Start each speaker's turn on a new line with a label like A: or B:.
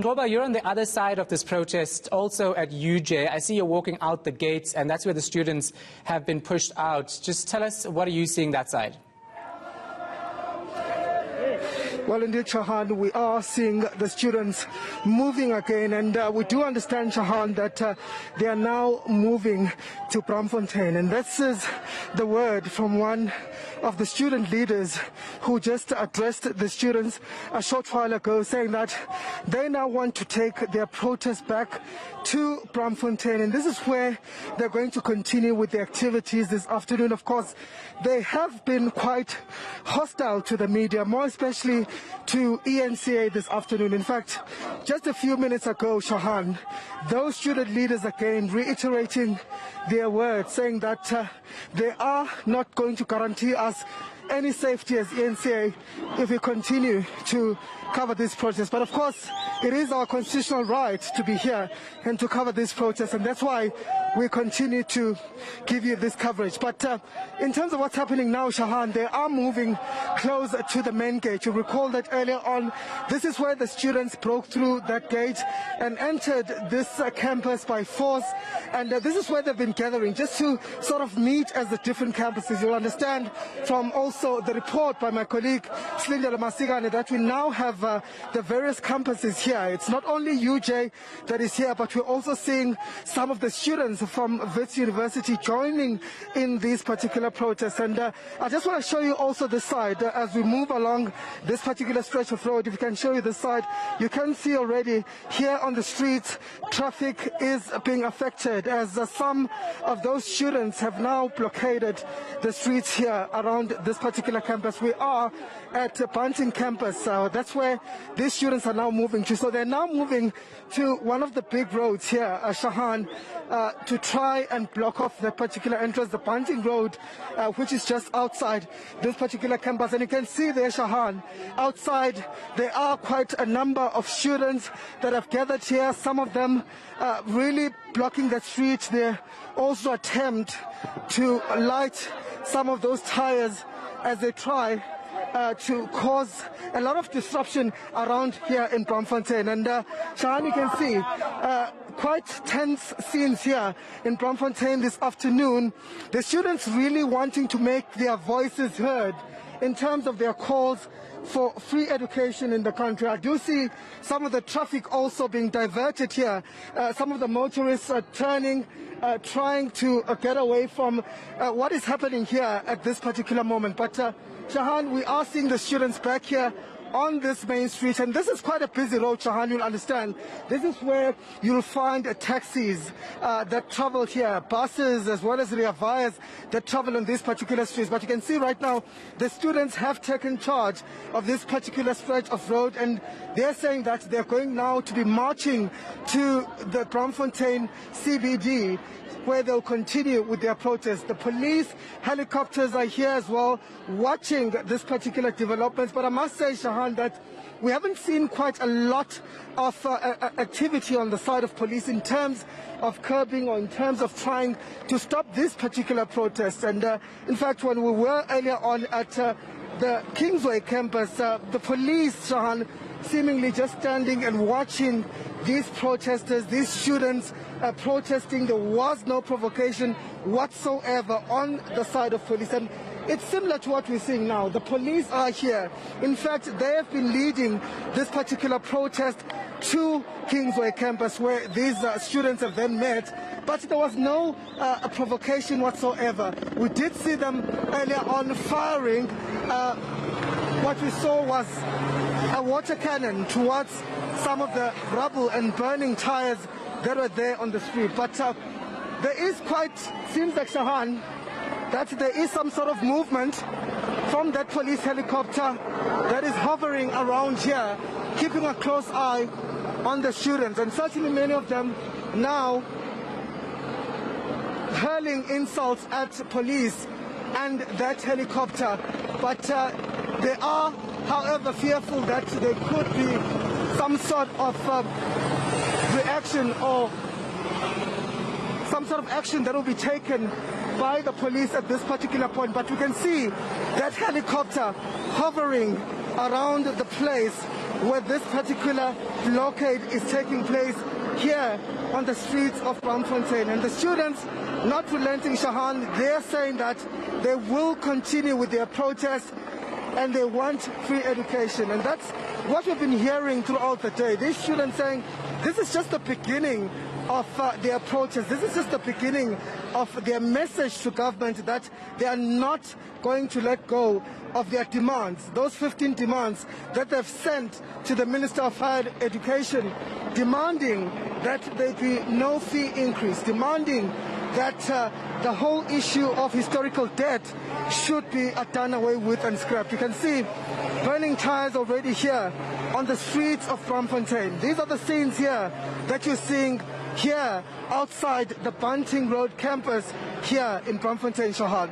A: Roba, you're on the other side of this protest, also at UJ. I see you're walking out the gates, and that's where the students have been pushed out. Just tell us, what are you seeing that side?
B: Well, indeed, Shahan, we are seeing the students moving again, and we do understand, Shahan, that they are now moving to Braamfontein. And this is the word from one of the student leaders who just addressed the students a short while ago, saying that they now want to take their protest back to Braamfontein, and this is where they're going to continue with the activities this afternoon. Of course, they have been quite hostile to the media, more especially to eNCA this afternoon. In fact, just a few minutes ago, Shahan, those student leaders again reiterating their words, saying that they are not going to guarantee us any safety as eNCA if we continue to cover this protest. But of course, it is our constitutional right to be here and to cover this protest, and that's why we continue to give you this coverage. But in terms of what's happening now, Shahan, they are moving closer to the main gate. You recall that earlier on, this is where the students broke through that gate and entered this campus by force, and this is where they've been gathering, just to sort of meet as the different campuses. You'll understand from also the report by my colleague Slindela Masigane that we now have the various campuses here. It's not only UJ that is here, but we're also seeing some of the students from Wits University joining in these particular protests. And I just want to show you also this side as we move along this particular stretch of road. If you can show you this side, you can see already here on the streets, traffic is being affected as some of those students have now blockaded the streets here around this particular campus. We are at Braamfontein campus. That's where these students are now moving to. So they're now moving to one of the big roads here, Shahan, to try and block off that particular entrance, the Braamfontein road, which is just outside this particular campus. And you can see there, Shahan, outside there are quite a number of students that have gathered here, some of them really blocking the street. They also attempt to light some of those tires as they try to cause a lot of disruption around here in Braamfontein. And Shahan, you can see quite tense scenes here in Braamfontein this afternoon. The students really wanting to make their voices heard in terms of their calls for free education in the country. I do see some of the traffic also being diverted here. Some of the motorists are turning, trying to get away from what is happening here at this particular moment. But Shahan, we are seeing the students back here on this main street, and this is quite a busy road, Shahan, you'll understand. This is where you'll find taxis that travel here, buses as well as rear wires that travel on these particular streets. But you can see right now the students have taken charge of this particular stretch of road, and they're saying that they're going now to be marching to the Braamfontein CBD, where they'll continue with their protest. The police helicopters are here as well, watching this particular developments. But I must say, Shahan, that we haven't seen quite a lot of activity on the side of police in terms of curbing or in terms of trying to stop this particular protest. And in fact, when we were earlier on at the Kingsway campus, the police, Shahan, seemingly just standing and watching these protesters, these students protesting. There was no provocation whatsoever on the side of police. And it's similar to what we're seeing now. The police are here. In fact, they have been leading this particular protest to Kingsway campus, where these students have then met. But there was no provocation whatsoever. We did see them earlier on firing. What we saw was a water cannon towards some of the rubble and burning tires that were there on the street. But there is quite, seems like, Shahan, that there is some sort of movement from that police helicopter that is hovering around here, keeping a close eye on the students. And certainly many of them now hurling insults at police and that helicopter. But they are, however, fearful that there could be some sort of reaction or some sort of action that will be taken by the police at this particular point. But we can see that helicopter hovering around the place where this particular blockade is taking place, here on the streets of Braamfontein. And the students, not relenting, Shahan, they're saying that they will continue with their protest and they want free education. And that's what we've been hearing throughout the day. These students saying this is just the beginning of their protest. This is just the beginning of their message to government that they are not going to let go of their demands, those 15 demands that they've sent to the Minister of Higher Education, demanding that there be no fee increase, demanding that the whole issue of historical debt should be done away with and scrapped. You can see burning tires already here on the streets of Braamfontein. These are the scenes here that you're seeing here outside the Bunting Road campus here in Braamfontein, Shahan.